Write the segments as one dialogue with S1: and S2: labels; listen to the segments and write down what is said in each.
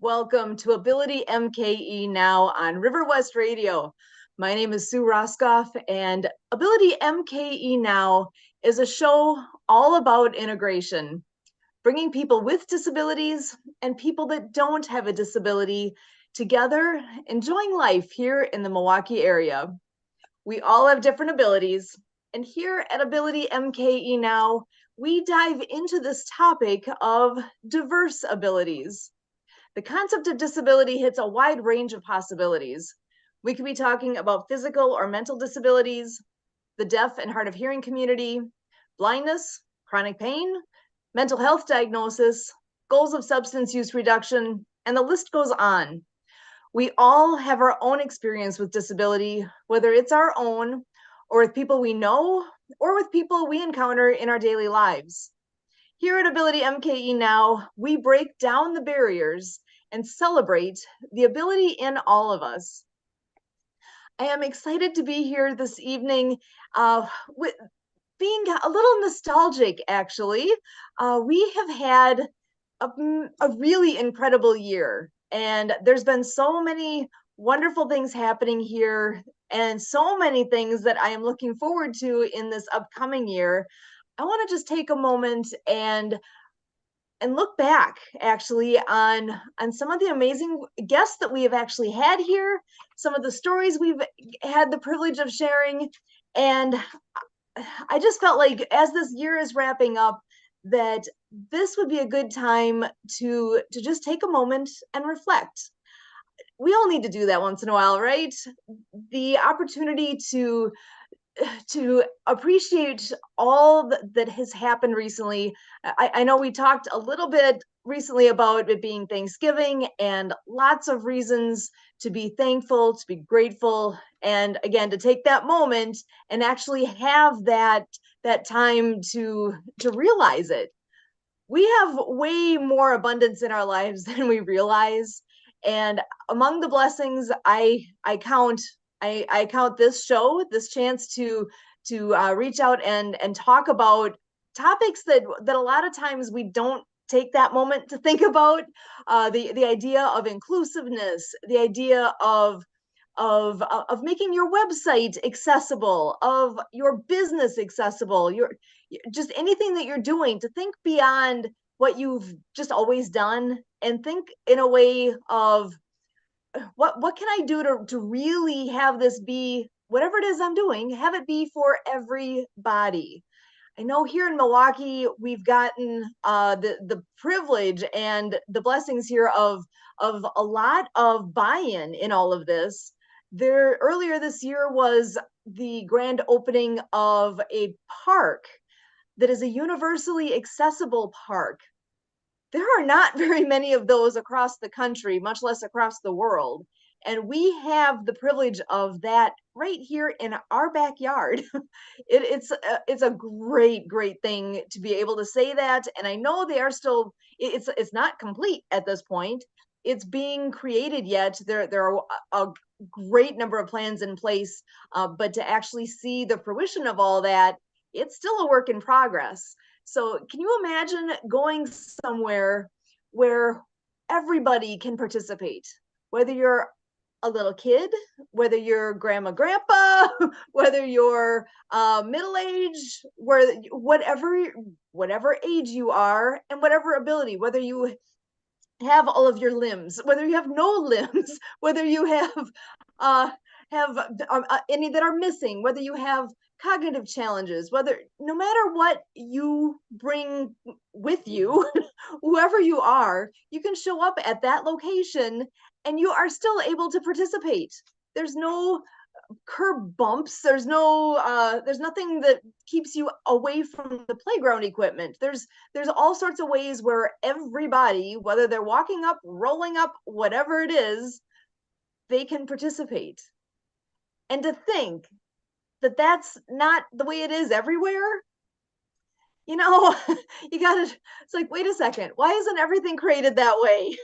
S1: Welcome to Ability MKE Now on River West Radio. My name is Sue Roskoff, and Ability MKE Now is a show all about integration, bringing people with disabilities and people that don't have a disability together, enjoying life here in the Milwaukee area. We all have different abilities, and here at Ability MKE Now, we dive into this topic of diverse abilities. The concept of disability hits a wide range of possibilities. We could be talking about physical or mental disabilities, the deaf and hard of hearing community, blindness, chronic pain, mental health diagnosis, goals of substance use reduction, and the list goes on. We all have our own experience with disability, whether it's our own or with people we know or with people we encounter in our daily lives. Here at Ability MKE Now, we break down the barriers and celebrate the ability in all of us. I am excited to be here this evening with being a little nostalgic, actually. We have had a really incredible year, and there's been so many wonderful things happening here and so many things that I am looking forward to in this upcoming year. I want to just take a moment and look back actually on some of the amazing guests that we have actually had here, some of the stories we've had the privilege of sharing. And I just felt like as this year is wrapping up, that this would be a good time to just take a moment and reflect. We all need to do that once in a while, right? The opportunity to appreciate all that has happened recently. I know we talked a little bit recently about it being Thanksgiving and lots of reasons to be thankful, to be grateful, and again, to take that moment and actually have that time to realize it. We have way more abundance in our lives than we realize. And among the blessings I count I count this show, this chance to reach out and talk about topics that a lot of times we don't take that moment to think about. The idea of inclusiveness, the idea of making your website accessible, of your business accessible, your just anything that you're doing, to think beyond what you've just always done and think in a way of what can I do to really have this be whatever it is I'm doing, have it be for everybody. I know here in Milwaukee, we've gotten the privilege and the blessings here of a lot of buy-in in all of this. There earlier this year was the grand opening of a park that is a universally accessible park. There are not very many of those across the country, much less across the world. And we have the privilege of that right here in our backyard. It's a great thing to be able to say that. And I know they are still, it's not complete at this point. It's being created yet. There are a great number of plans in place, but to actually see the fruition of all that, it's still a work in progress. So can you imagine going somewhere where everybody can participate, whether you're a little kid, whether you're grandma, grandpa, whether you're middle age, whatever age you are and whatever ability, whether you have all of your limbs, whether you have no limbs, whether you uh, have any that are missing, whether you have cognitive challenges, whether no matter what you bring with you, whoever you are, you can show up at that location and you are still able to participate. There's no curb bumps, there's nothing that keeps you away from the playground equipment. There's all sorts of ways where everybody, whether they're walking up, rolling up, whatever it is, they can participate. And to think that that's not the way it is everywhere, you know, you gotta, it's like, wait a second, why isn't everything created that way?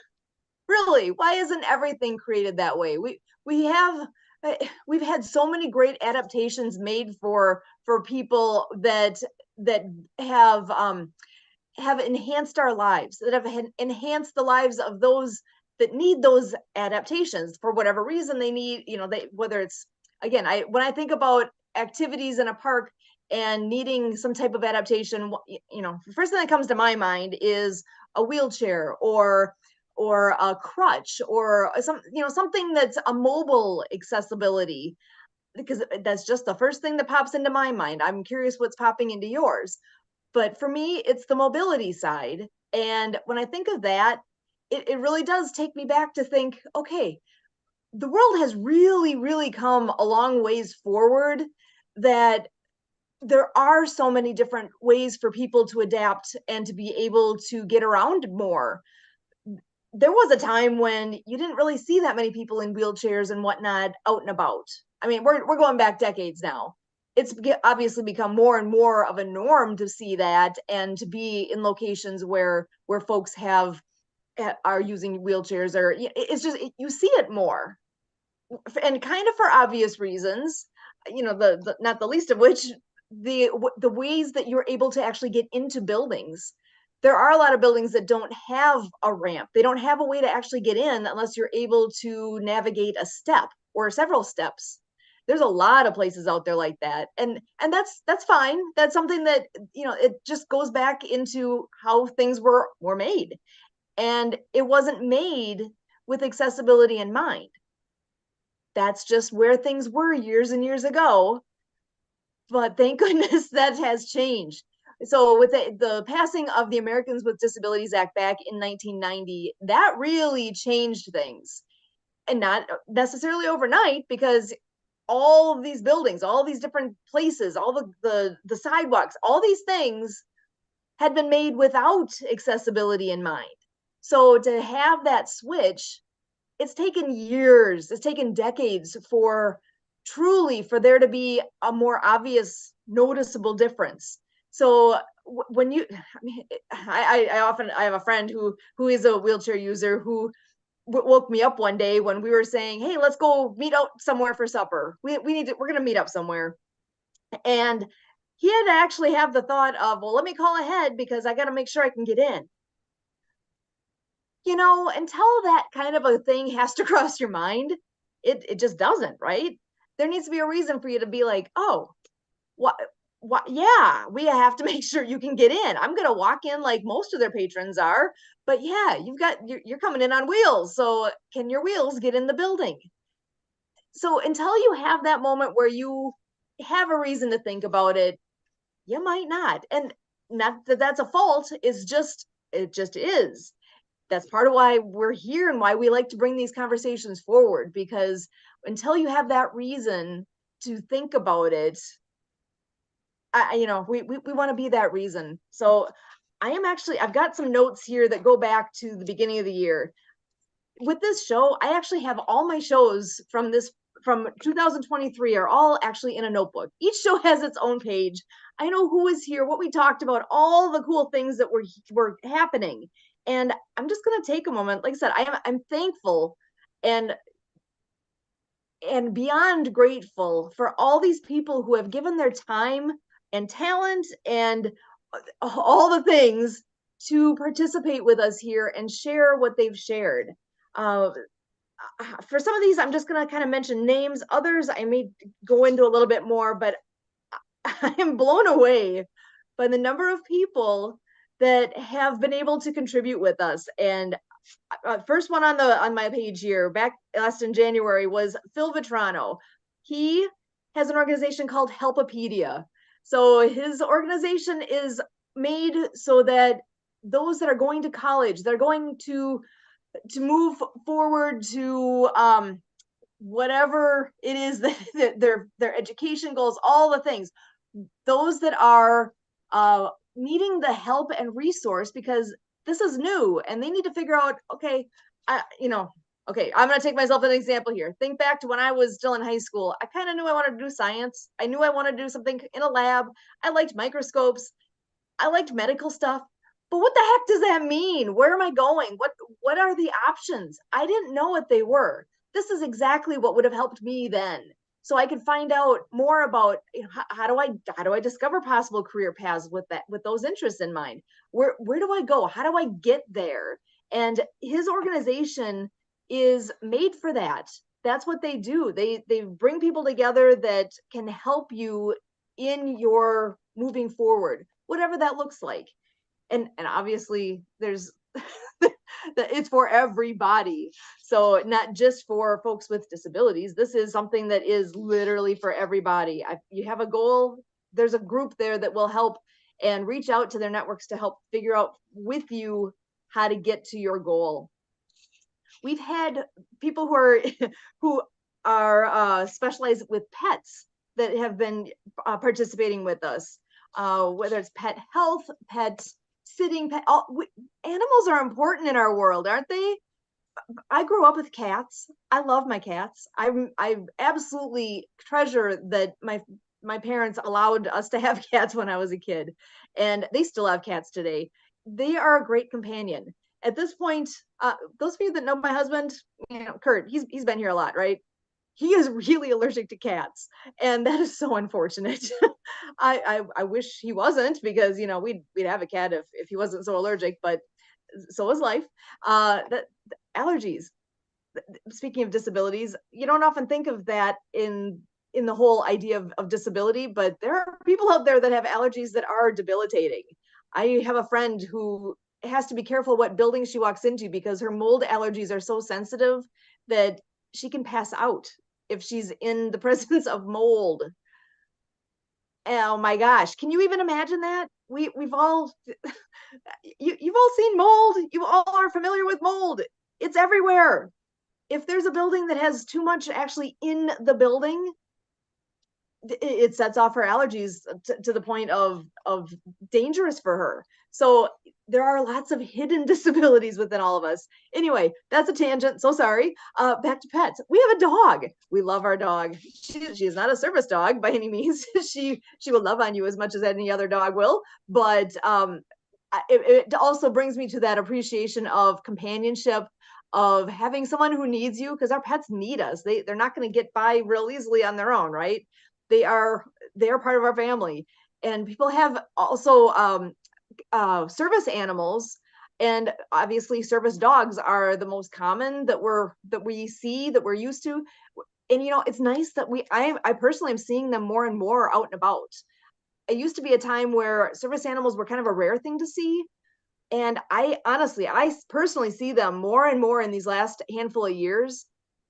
S1: Really, why isn't everything created that way? We have we've had so many great adaptations made for people that have have enhanced our lives, that have enhanced the lives of those that need those adaptations for whatever reason they need, you know, they, whether it's, again, I, when I think about activities in a park and needing some type of adaptation, you know, the first thing that comes to my mind is a wheelchair or a crutch or some, you know, something that's a mobile accessibility, because that's just the first thing that pops into my mind. I'm curious what's popping into yours. But for me, it's the mobility side. And when I think of that, it really does take me back to think, okay, the world has really, really come a long ways forward, that there are so many different ways for people to adapt and to be able to get around more. There was a time when you didn't really see that many people in wheelchairs and whatnot out and about. I mean, we're going back decades now. It's obviously become more and more of a norm to see that and to be in locations where folks have are using wheelchairs, or it's just you see it more, and kind of for obvious reasons, you know, the not the least of which, the ways that you're able to actually get into buildings. There are a lot of buildings that don't have a ramp. They don't have a way to actually get in unless you're able to navigate a step or several steps. There's a lot of places out there like that. And that's fine. That's something that, you know, it just goes back into how things were made. And it wasn't made with accessibility in mind. That's just where things were years and years ago. But thank goodness that has changed. So with the passing of the Americans with Disabilities Act back in 1990, that really changed things. And not necessarily overnight, because all of these buildings, all these different places, all the sidewalks, all these things had been made without accessibility in mind. So to have that switch, it's taken years, it's taken decades for truly for there to be a more obvious noticeable difference. So when you, I mean, I often, I have a friend who is a wheelchair user who woke me up one day when we were saying, hey, let's go meet out somewhere for supper, we need to, we're going to meet up somewhere. And he had to actually have the thought of, well, let me call ahead because I got to make sure I can get in. You know, until that kind of a thing has to cross your mind, it just doesn't, right? There needs to be a reason for you to be like, oh, what, yeah, we have to make sure you can get in. I'm gonna walk in like most of their patrons are, but yeah, you're coming in on wheels, so can your wheels get in the building? So until you have that moment where you have a reason to think about it, you might not. And not that that's a fault, it's just, it just is. That's part of why we're here and why we like to bring these conversations forward, because until you have that reason to think about it, you know, we want to be that reason. So I am actually, I've got some notes here that go back to the beginning of the year. With this show, I actually have all my shows from 2023 are all actually in a notebook. Each show has its own page. I know who is here, what we talked about, all the cool things that were happening. And I'm just going to take a moment. Like I said, I'm thankful and beyond grateful for all these people who have given their time and talent and all the things to participate with us here and share what they've shared. For some of these, I'm just going to kind of mention names. Others, I may go into a little bit more, but I am blown away by the number of people that have been able to contribute with us. And first one on my page here, back last in January, was Phil Vitrano. He has an organization called Helpopedia. So his organization is made so that those that are going to college, they're going to move forward to whatever it is that their education goals, all the things, those that are needing the help and resource because this is new and they need to figure out, okay, you know, okay, I'm going to take myself as an example here. Think back to when I was still in high school. I kind of knew I wanted to do science. I knew I wanted to do something in a lab. I liked microscopes. I liked medical stuff, but what the heck does that mean? Where am I going? What are the options? I didn't know what they were. This is exactly what would have helped me then. So I could find out more about, how do I discover possible career paths with those interests in mind? Where do I go? How do I get there? And his organization is made for that. That's what they do. They bring people together that can help you in your moving forward, whatever that looks like. And obviously there's it's for everybody, so not just for folks with disabilities. This is something that is literally for everybody. You have a goal, there's a group there that will help, and reach out to their networks to help figure out with you how to get to your goal. We've had people who are who are specialized with pets that have been participating with us, whether it's pet health, pet sitting, animals are important in our world, aren't they? I grew up with cats. I love my cats. I absolutely treasure that my parents allowed us to have cats when I was a kid, and they still have cats today. They are a great companion. At this point, those of you that know my husband, Kurt, he's been here a lot, right? He is really allergic to cats, and that is so unfortunate. I wish he wasn't, because we'd have a cat if he wasn't so allergic, but so is life. That allergies. Speaking of disabilities, you don't often think of that in the whole idea of disability, but there are people out there that have allergies that are debilitating. I have a friend who has to be careful what building she walks into, because her mold allergies are so sensitive that she can pass out if she's in the presence of mold. Oh my gosh, can you even imagine that? We've all you've all seen mold. You all are familiar with mold. It's everywhere. If there's a building that has too much actually in the building, it sets off her allergies to the point of dangerous for her. So there are lots of hidden disabilities within all of us. Anyway, that's a tangent, so sorry. Back to pets. We have a dog. We love our dog. She's not a service dog by any means. She will love on you as much as any other dog will, but it also brings me to that appreciation of companionship, of having someone who needs you, because our pets need us. They're not going to get by real easily on their own, right? They are part of our family. And people have also service animals, and obviously service dogs are the most common that we see, that we're used to. And it's nice that I personally am seeing them more and more out and about. It used to be a time where service animals were kind of a rare thing to see, and I personally see them more and more in these last handful of years.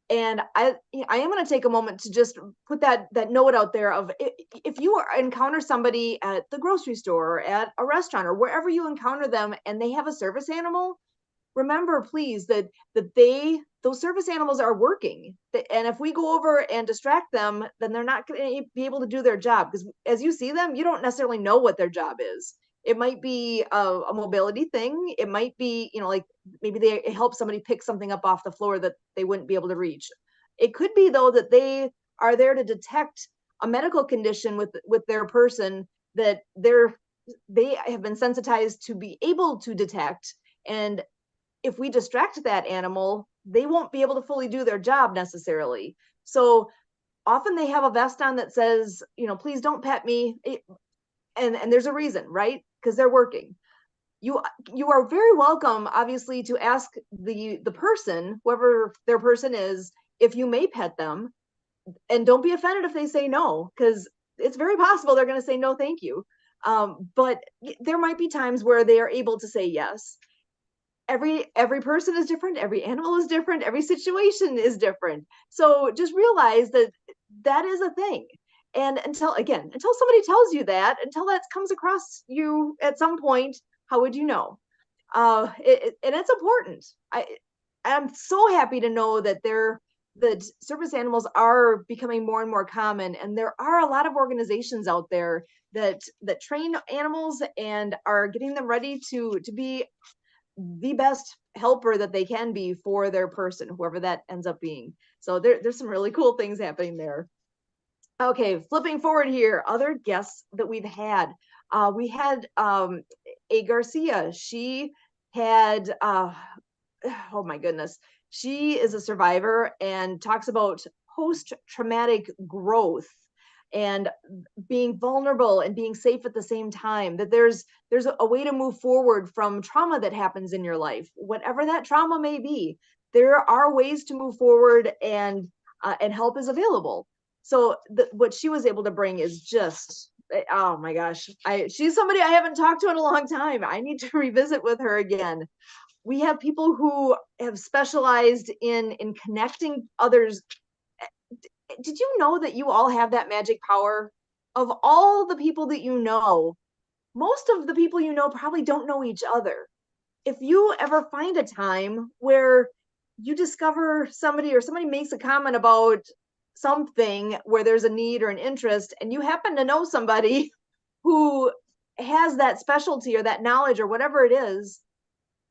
S1: And I am going to take a moment to just put that note out there of, if you encounter somebody at the grocery store or at a restaurant or wherever you encounter them and they have a service animal, remember please that those service animals are working. And if we go over and distract them, then they're not going to be able to do their job, because as you see them, you don't necessarily know what their job is. It might be a mobility thing. It might be, like maybe they help somebody pick something up off the floor that they wouldn't be able to reach. It could be, though, that they are there to detect a medical condition with their person that they have been sensitized to be able to detect. And if we distract that animal, they won't be able to fully do their job necessarily. So often they have a vest on that says, please don't pet me. And there's a reason, right? Because they're working. You are very welcome, obviously, to ask the person, whoever their person is, if you may pet them. And don't be offended if they say no, because it's very possible they're going to say no, thank you. But there might be times where they are able to say yes. Every person is different, every animal is different, every situation is different. So just realize that is a thing. And until somebody tells you that, until that comes across you at some point, how would you know? And it's important. I'm so happy to know that service animals are becoming more and more common, and there are a lot of organizations out there that train animals and are getting them ready to be the best helper that they can be for their person, whoever that ends up being. So there's some really cool things happening there. Okay, flipping forward here, other guests that we've had. We had A. Garcia. She had, oh my goodness, she is a survivor and talks about post-traumatic growth and being vulnerable and being safe at the same time, that there's a way to move forward from trauma that happens in your life, whatever that trauma may be. There are ways to move forward, and help is available. So what she was able to bring is just, oh my gosh, she's somebody I haven't talked to in a long time. I need to revisit with her again. We have people who have specialized in connecting others. Did you know that you all have that magic power? Of all the people that you know, most of the people you know probably don't know each other. If you ever find a time where you discover somebody, or somebody makes a comment about something where there's a need or an interest, and you happen to know somebody who has that specialty or that knowledge or whatever it is,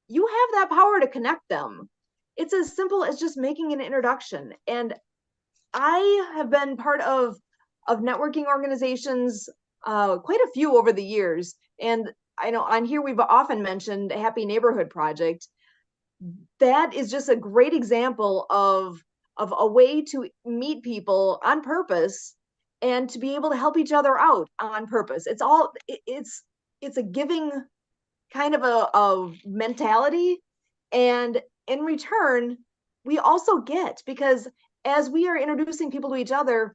S1: you have that power to connect them. It's as simple as just making an introduction. And I have been part of networking organizations, quite a few over the years. And I know on here we've often mentioned Happy Neighborhood Project. That is just a great example of a way to meet people on purpose and to be able to help each other out on purpose. It's a giving kind of a mentality, and in return we also get, because as we are introducing people to each other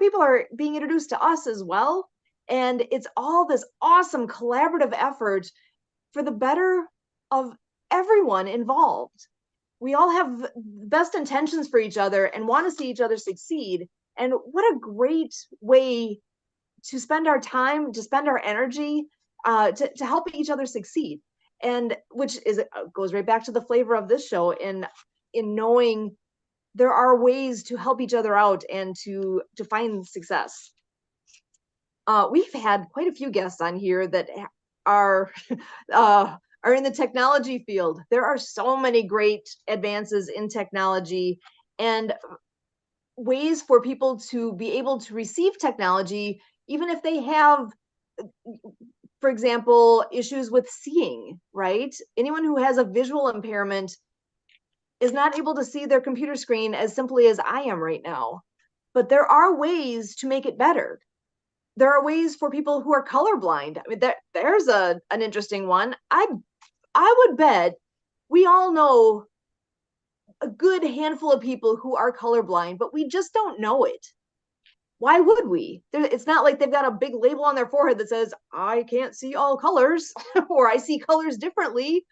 S1: people are being introduced to us as well, and it's all this awesome collaborative effort for the better of everyone involved. We all have best intentions for each other and want to see each other succeed, and what a great way to spend our time, to spend our energy, to help each other succeed. And which is, goes right back to the flavor of this show, in knowing there are ways to help each other out and to find success. We've had quite a few guests on here that are are in the technology field. There are so many great advances in technology and ways for people to be able to receive technology, even if they have, for example, issues with seeing, right? Anyone who has a visual impairment is not able to see their computer screen as simply as I am right now. But there are ways to make it better. There are ways for people who are colorblind. I mean, there's an interesting one. I would bet we all know a good handful of people who are colorblind, but we just don't know it. Why would we? It's not like they've got a big label on their forehead that says, I can't see all colors, or I see colors differently.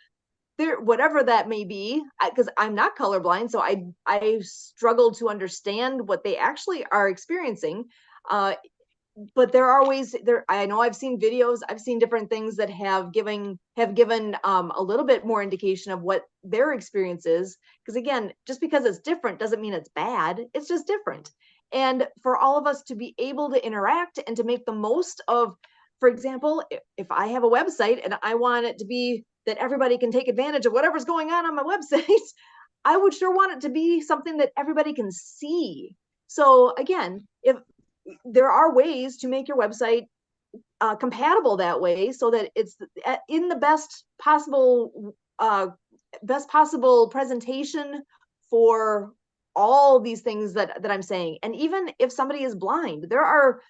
S1: There, whatever that may be, because I'm not colorblind, so I struggle to understand what they actually are experiencing. But there are ways there. I know I've seen videos, I've seen different things that have given a little bit more indication of what their experience is. Because again, just because it's different doesn't mean it's bad. It's just different. And for all of us to be able to interact and to make the most of, for example, if I have a website and I want it to be that everybody can take advantage of whatever's going on my website, I would sure want it to be something that everybody can see. So again, if there are ways to make your website compatible that way, so that it's in the best possible presentation for all these things that I'm saying. And even if somebody is blind, there are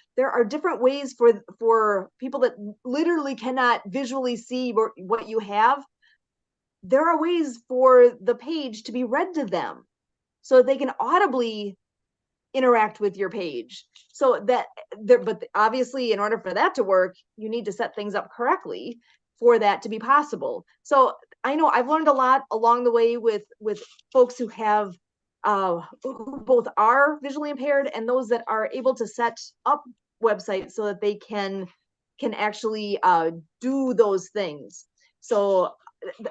S1: different ways for people that literally cannot visually see what you have. There are ways for the page to be read to them so that they can audibly interact with your page. So that there, but obviously in order for that to work, you need to set things up correctly for that to be possible. So I know I've learned a lot along the way with folks who have who both are visually impaired and those that are able to set up websites so that they can actually do those things. So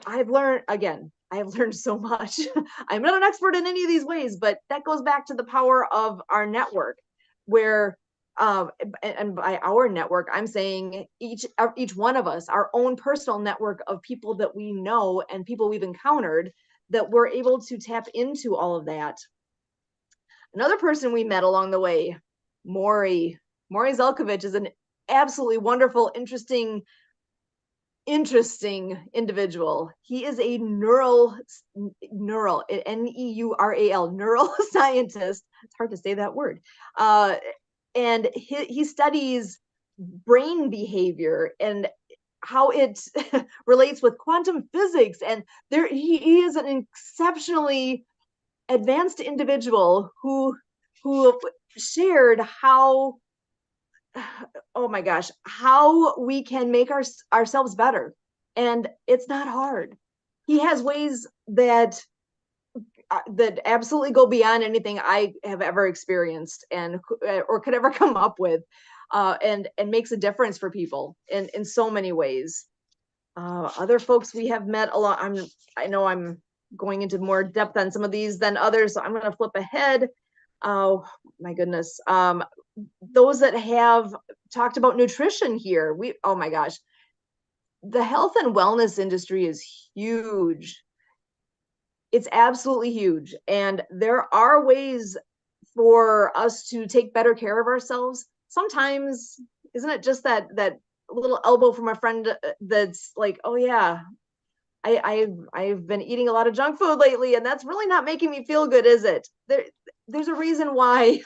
S1: I've learned so much. I'm not an expert in any of these ways, but that goes back to the power of our network, where and by our network, I'm saying each one of us, our own personal network of people that we know and people we've encountered, that we're able to tap into all of that. Another person we met along the way, Maury Zelkovich, is an absolutely wonderful, interesting individual. He is a neural Neural neuroscientist. It's hard to say that word. And he studies brain behavior and how it relates with quantum physics. And he is an exceptionally advanced individual who shared how, oh my gosh, how we can make ourselves better. And it's not hard. He has ways that absolutely go beyond anything I have ever experienced and or could ever come up with, and makes a difference for people in so many ways. Other folks we have met a lot. I know I'm going into more depth on some of these than others, so I'm going to flip ahead. Oh my goodness. Those that have talked about nutrition here, oh my gosh, the health and wellness industry is huge. It's absolutely huge. And there are ways for us to take better care of ourselves. Sometimes, isn't it just that little elbow from a friend that's like, oh yeah, I've been eating a lot of junk food lately, and that's really not making me feel good, is it? There's a reason why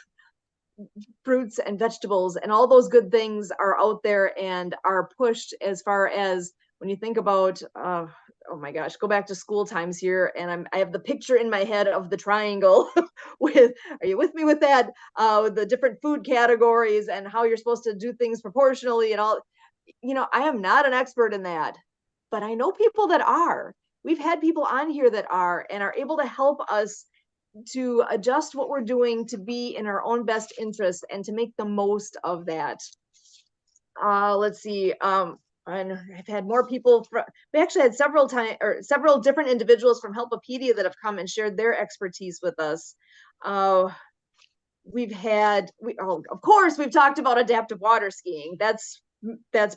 S1: fruits and vegetables and all those good things are out there and are pushed. As far as when you think about, oh my gosh, go back to school times here, and I have the picture in my head of the triangle with, are you with me with that? With the different food categories and how you're supposed to do things proportionally and all. I am not an expert in that, but I know people that are. We've had people on here that are and are able to help us to adjust what we're doing to be in our own best interest and to make the most of that. Let's see. And I've had more people. We actually had several different individuals from Helpopedia that have come and shared their expertise with us. Of course, we've talked about adaptive water skiing. That's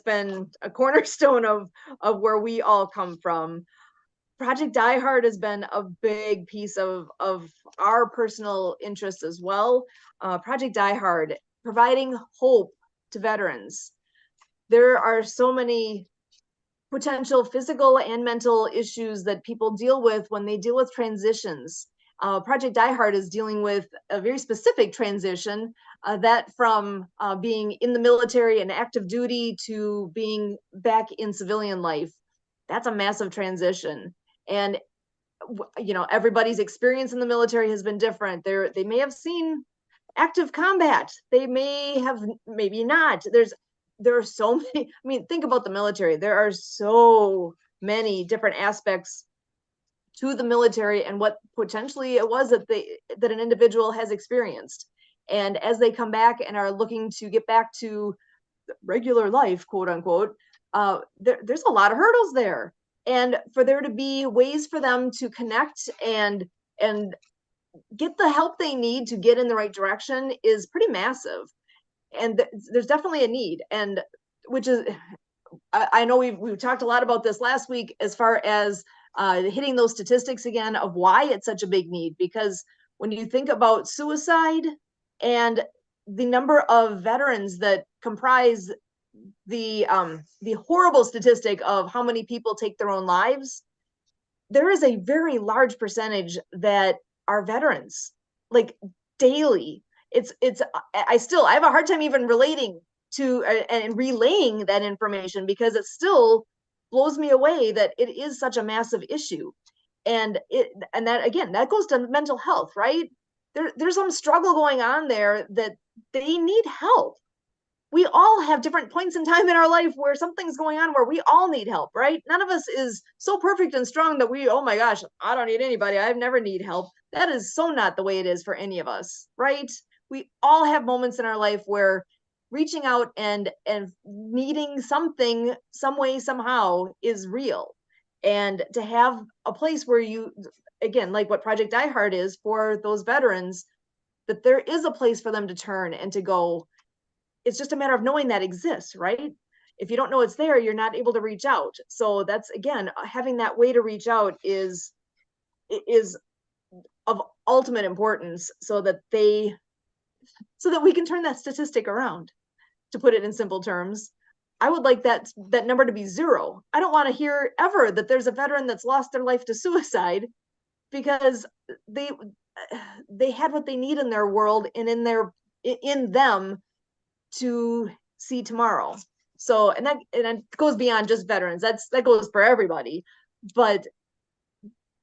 S1: been a cornerstone of where we all come from. Project Die Hard has been a big piece of our personal interest as well. Project Die Hard, providing hope to veterans. There are so many potential physical and mental issues that people deal with when they deal with transitions. Project Die Hard is dealing with a very specific transition, that from being in the military and active duty to being back in civilian life. That's a massive transition. And everybody's experience in the military has been different. They may have seen active combat, they may have maybe not. There are so many. I mean, think about the military. There are so many different aspects to the military and what potentially it was that an individual has experienced. And as they come back and are looking to get back to regular life, quote unquote, there's a lot of hurdles there. And for there to be ways for them to connect and get the help they need to get in the right direction is pretty massive. And there's definitely a need. And which is, I know we've talked a lot about this last week, as far as hitting those statistics again of why it's such a big need. Because when you think about suicide and the number of veterans that comprise the horrible statistic of how many people take their own lives, there is a very large percentage that are veterans, like daily. I have a hard time even relating to and relaying that information, because it still blows me away that it is such a massive issue. And that, again, that goes to mental health, right? There's some struggle going on there that they need help. We all have different points in time in our life where something's going on where we all need help, right? None of us is so perfect and strong that oh my gosh, I don't need anybody, I've never need help. That is so not the way it is for any of us, right? We all have moments in our life where reaching out and needing something, some way, somehow, is real. And to have a place where you, again, like what Project Die Hard is for those veterans, that there is a place for them to turn and to go. It's just a matter of knowing that exists, right? If you don't know it's there, you're not able to reach out. So that's, again, having that way to reach out is of ultimate importance, so that we can turn that statistic around. to put it in simple terms, I would like that number to be 0. I don't want to hear ever that there's a veteran that's lost their life to suicide because they they had what they need in their world and in them to see tomorrow. So, and that goes beyond just veterans. That goes for everybody. But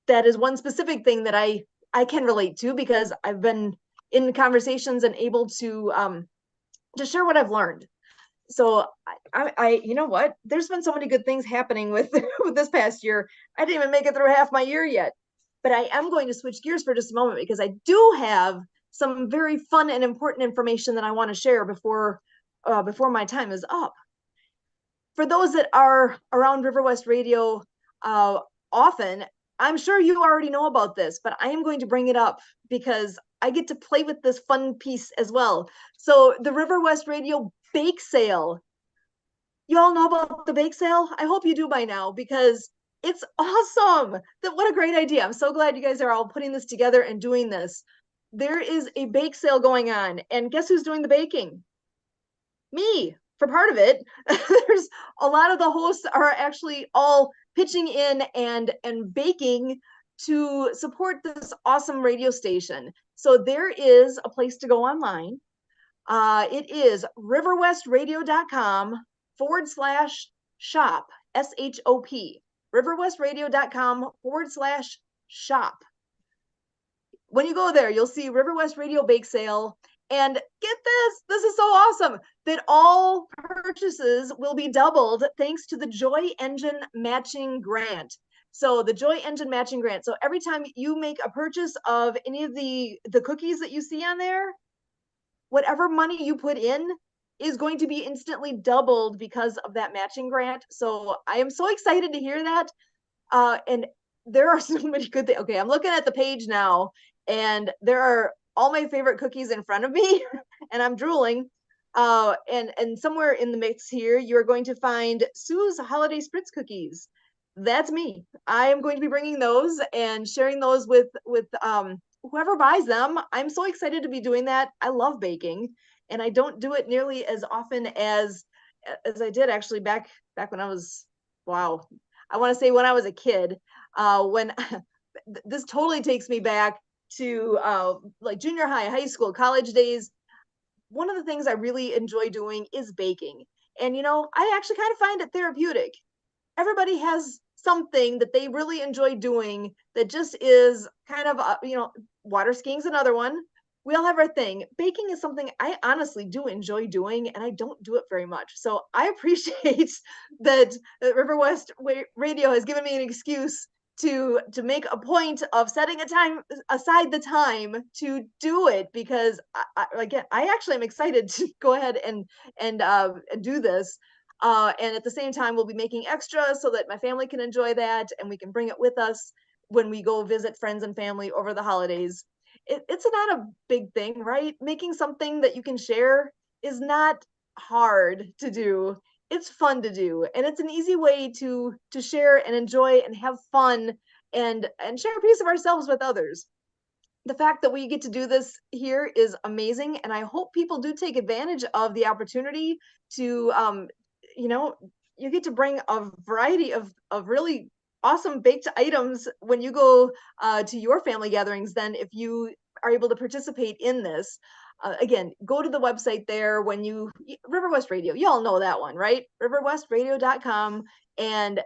S1: that is one specific thing that I can relate to because I've been in conversations and able to share what I've learned. So I you know what? There's been so many good things happening with, with this past year. I didn't even make it through half my year yet. But I am going to switch gears for just a moment because I do have some very fun and important information that I want to share before my time is up. For those that are around River West Radio often, I'm sure you already know about this, but I am going to bring it up because I get to play with this fun piece as well. So the River West Radio bake sale. You all know about the bake sale? I hope you do by now because it's awesome. What a great idea. I'm so glad you guys are all putting this together and doing this. There is a bake sale going on, and guess who's doing the baking? Me, for part of it. There's a lot of the hosts are actually all pitching in and baking to support this awesome radio station. So there is a place to go online. It is riverwestradio.com/shop, SHOP, riverwestradio.com/shop. When you go there, you'll see River West Radio Bake Sale. And get this is so awesome that all purchases will be doubled thanks to the Joy Engine Matching Grant. So the Joy Engine Matching Grant. So every time you make a purchase of any of the cookies that you see on there, whatever money you put in is going to be instantly doubled because of that matching grant. So I am so excited to hear that. And there are so many good things. Okay, I'm looking at the page now, and there are all my favorite cookies in front of me, and I'm drooling. And somewhere in the mix here, you're going to find Sue's Holiday Spritz cookies. That's me. I am going to be bringing those and sharing those with whoever buys them. I'm so excited to be doing that. I love baking, and I don't do it nearly as often as I did actually back when I was, wow, I want to say when I was a kid. When this totally takes me back to like junior high, high school, college days. One of the things I really enjoy doing is baking. And, I actually kind of find it therapeutic. Everybody has something that they really enjoy doing that just is kind of, water skiing's another one. We all have our thing. Baking is something I honestly do enjoy doing, and I don't do it very much. So I appreciate that River West Radio has given me an excuse to make a point of setting aside the time to do it, because I actually am excited to go ahead and do this. And at the same time, we'll be making extras so that my family can enjoy that, and we can bring it with us when we go visit friends and family over the holidays. It's not a big thing, right? Making something that you can share is not hard to do. It's fun to do, and it's an easy way to share and enjoy and have fun and share a piece of ourselves with others. The fact that we get to do this here is amazing, and I hope people do take advantage of the opportunity to you get to bring a variety of really awesome baked items when you go to your family gatherings. Then if you are able to participate in this, again, go to the website there. When you River West Radio, you all know that one, right? riverwestradio.com, and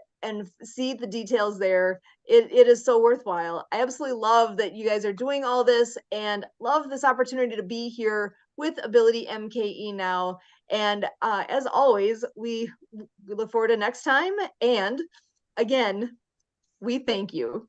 S1: see the details there. It is so worthwhile. I absolutely love that you guys are doing all this, and love this opportunity to be here with AbilityMKE Now. And as always, we look forward to next time. And again, we thank you.